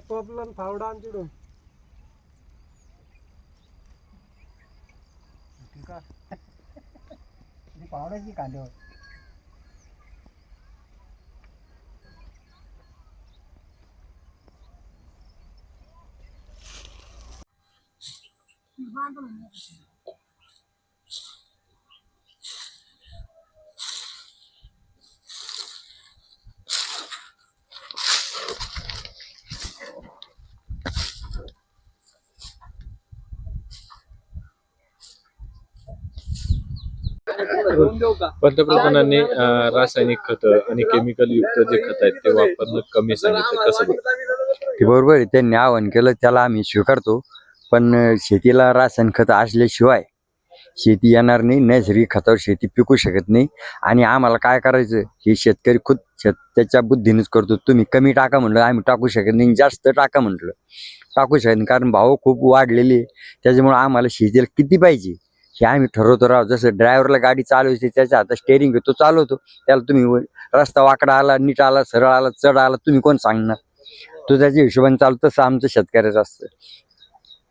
टोपलन फावडा आणि तिडून फावड्याची कांद्यावर पंतप्रधानांनी रासायनिक खत आणि केमिकल युक्त जे खत आहेत ते वापरणं कमी सांगितलं, कसं ते बरोबर आहे, त्यांनी आवाहन केलं त्याला आम्ही स्वीकारतो. पण शेतीला रासायनिक खत असल्याशिवाय शेती येणार नाही, नैसर्गिक खतावर शेती पिकू शकत नाही. आणि आम्हाला काय करायचं हे शेतकरी खुद त्याच्या बुद्धीनेच करतो. तुम्ही कमी टाका म्हणलं आम्ही टाकू शकत नाही, जास्त टाका म्हटलं टाकू शकत नाही, कारण भाव खूप वाढलेले. त्याच्यामुळे आम्हाला शेतीला किती पाहिजे हे आम्ही ठरवतो राव. जसं ड्रायव्हरला गाडी चालवायची त्याच्या हातात स्टेअरिंग घेतो चालवतो, त्याला तुम्ही रस्ता वाकडा आला नीट आला सरळ आला चढ आला तुम्ही कोण सांगणार, तो त्याच्या हिशोबाने चालतो. तसं आमचं शेतकऱ्याचं असतं.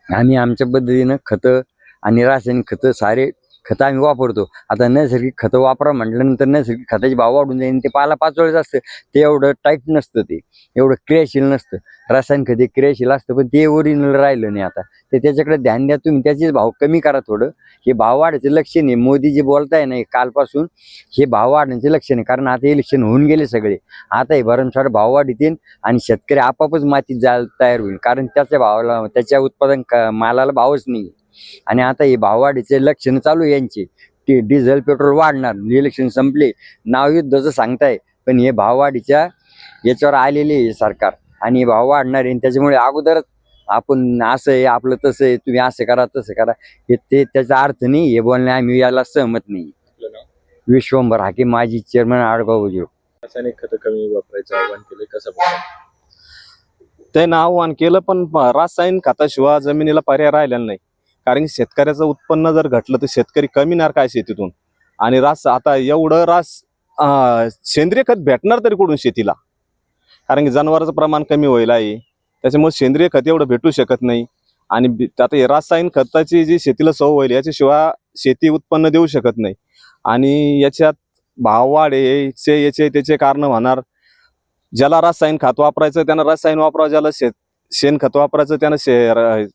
आम्ही आमच्या पद्धतीनं खतं आणि रासायनिक खतं सारे खतं आम्ही वापरतो. आता नैसर्गिक खतं वापरा म्हटल्यानंतर नैसर्गिक खताचे भाव वाढून जाईल, ते पाला पाचोळ्याचं असतं, ते एवढं टाईट नसतं, ते एवढं क्रियाशील नसतं. रासायनिक खते क्रियाशील असतं पण ते ओरिजिनल राहिलं नाही. आता ते त्याच्याकडे ध्यान द्या तुम्ही, त्याचे भाव कमी करा थोडं. हे भाव वाढायचं लक्षण आहे, मोदी जे बोलताय ना कालपासून हे भाव वाढण्याचे लक्षण आहे. कारण आता इलेक्शन होऊन गेले सगळे, आता हे भरमसाठ भाव वाढतील आणि शेतकरी आपापच मातीत जायला तयार होईल. कारण त्याच्या भावाला त्याच्या उत्पादन मालाला भावच नाही. आणि आता हे भाववाढीचे लक्षण चालू यांचे, ते डिझेल पेट्रोल वाढणार, इलेक्शन संपले नाव युद्धाचं सांगताय, पण हे भाववाढीच्या याच्यावर आलेले आहे सरकार आणि हे भाव वाढणार आहे. त्याच्यामुळे अगोदरच आपण असं आहे आपलं तसं आहे तुम्ही असं करा तसं करा हे ते त्याचा अर्थ नाही. हे बोलणे आम्ही याला सहमत नाही. विश्वंभर हाके माजी चेअरमन आडगाव उजो. रासायनिक खत कमी वापरायचं आवाहन केलं, कसं बघता? त्यानं आव्हान केलं पण रासायनिक खताशिवाय जमिनीला पर्याय राहिलेला नाही. कारण की शेतकऱ्याचं उत्पन्न जर घटलं तर शेतकरी कमीणार काय शेतीतून. आणि आता एवढं सेंद्रिय खत भेटणार तरी कुठून शेतीला, कारण की जनावरांचं प्रमाण कमी होईल आहे. त्याच्यामुळे सेंद्रिय खत एवढं भेटू शकत नाही. आणि आता हे रासायनिक खताची जी शेतीला सवय होईल याच्याशिवाय शेती उत्पन्न देऊ शकत नाही. आणि याच्यात भाववाढ याचे त्याचे कारण होणार. ज्याला रासायनिक खत वापरायचं त्यानं रासायन वापरावं, ज्याला शेणखत वापरायचं त्यानं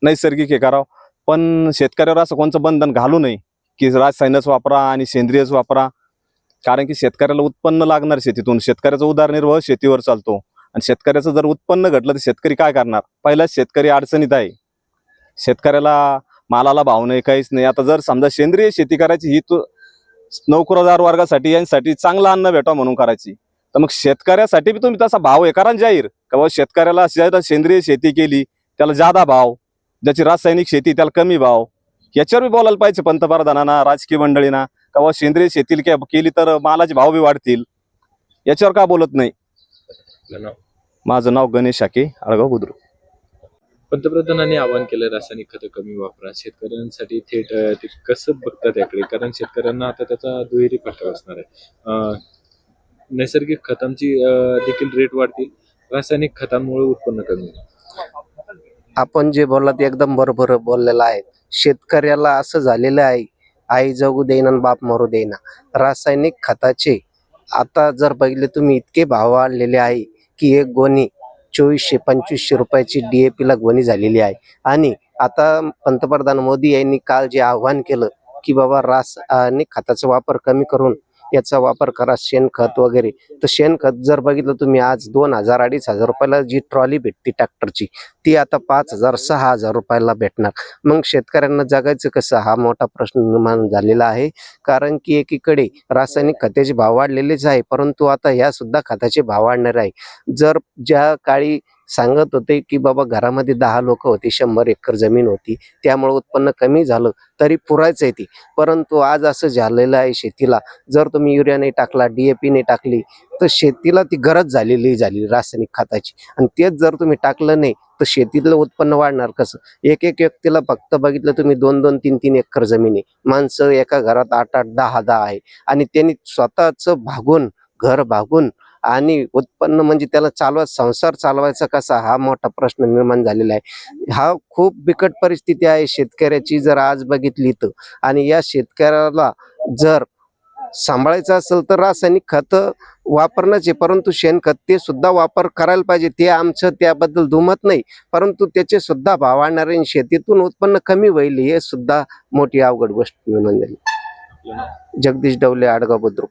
नैसर्गिक हे करावं. पण शेतकऱ्यावर असं कोणतं बंधन घालू नये की रासायनच वापरा आणि सेंद्रियच वापरा. कारण की शेतकऱ्याला उत्पन्न लागणार शेतीतून, शेतकऱ्याचा उदरनिर्वाह शेतीवर चालतो. आणि शेतकऱ्याचं जर उत्पन्न घटलं तर शेतकरी काय करणार? पहिलाच शेतकरी अडचणीत आहे. शेतकऱ्याला मालाला भाव नाही, काहीच नाही. आता जर समजा सेंद्रिय शेती करायची ही नोकरदार वर्गासाठी यांसाठी चांगलं अन्न भेटावं म्हणून करायची, तर मग शेतकऱ्यासाठी बी तुम्ही तसा भाव हे करा जाहीर का शेतकऱ्याला सेंद्रिय शेती केली त्याला जादा भाव, ज्याची रासायनिक शेती त्याला कमी भाव. याच्यावर बी बोलायला पाहिजे पंतप्रधानांना, राजकीय मंडळींना, का सेंद्रिय शेती केली तर मालाचे भाव बी वाढतील. याच्यावर का बोलत नाही? माझं नाव गणेश हाके, आळगाव बुद्रुक. पंतप्रधानांनी आवाहन केलं रासायनिक खतं कमी वापरा. शेतकऱ्यांसाठी थेट ते कसं बघतात याकडे, कारण शेतकऱ्यांना आता त्याचा दुहेरी फटका असणार आहे. नैसर्गिक खतांची देखील रेट वाढतील, रासायनिक खतांमुळे उत्पन्न कमी होईल. आपण जे बोलला ते एकदम बरोबर बोललेलं आहे. शेतकऱ्याला असं झालेलं आहे, आई जगू देईना बाप मरू देईना. रासायनिक खताचे आता जर बघितले तुम्ही इतके भाव वाढलेले आहे की एक गोणी 2400-2500 रुपयाची DAP ला गोणी झालेली आहे. आणि आता पंतप्रधान मोदी यांनी काल जे आव्हान केलं की बाबा रासायनिक खताचा वापर कमी करून याचा वापर करा, शेणखत वगैरे. तर शेणखत जर बघितलं तुम्ही आज 2,000-2,500 रुपयाला जी ट्रॉली भेटते ट्रॅक्टरची, ती आता 5,000-6,000 रुपयाला भेटणार. मग शेतकऱ्यांना जगायचं कसं, हा मोठा प्रश्न निर्माण झालेला आहे. कारण की एकीकडे रासायनिक खताचे भाव वाढलेलेच आहे, परंतु आता ह्या सुद्धा खताचे भाव वाढणार आहे. जर ज्या काळी सांगत होते की बाबा घरामध्ये 10 लोक होती, 100 एकर जमीन होती, त्यामुळे उत्पन्न कमी झालं तरी पुरायचं ती. परंतु आज असं झालेलं आहे, शेतीला जर तुम्ही युरिया नाही टाकला, DAP नाही टाकली, तर शेतीला ती गरज झालेली रासायनिक खताची. आणि तेच जर तुम्ही टाकलं नाही तर शेतीतलं उत्पन्न वाढणार कसं? एक व्यक्तीला फक्त बघितलं तुम्ही 2-2, 3-3 एकर जमीन आहे. माणसं एका घरात 8-8, 10-10 आहे आणि त्यांनी स्वतःचं भागून, घर भागून आणि उत्पन्न म्हणजे त्याला संसार चालवायचा कसा, हा मोठा प्रश्न निर्माण झालेला आहे. हा खूप बिकट परिस्थिती आहे शेतकऱ्याची जर आज बघितली तर. आणि या शेतकऱ्याला जर सांभाळायचं असेल तर रासायनिक खत वापरण्याचे, परंतु शेणखत ते सुद्धा वापर करायला पाहिजे. ते आमचं त्याबद्दल दुमत नाही, परंतु त्याचे सुद्धा भाव वाढणार आहे, शेतीतून उत्पन्न कमी होईल, हे सुद्धा मोठी अवघड गोष्ट निर्माण झाली. जगदीश डवले, आडगाव बुद्रुक.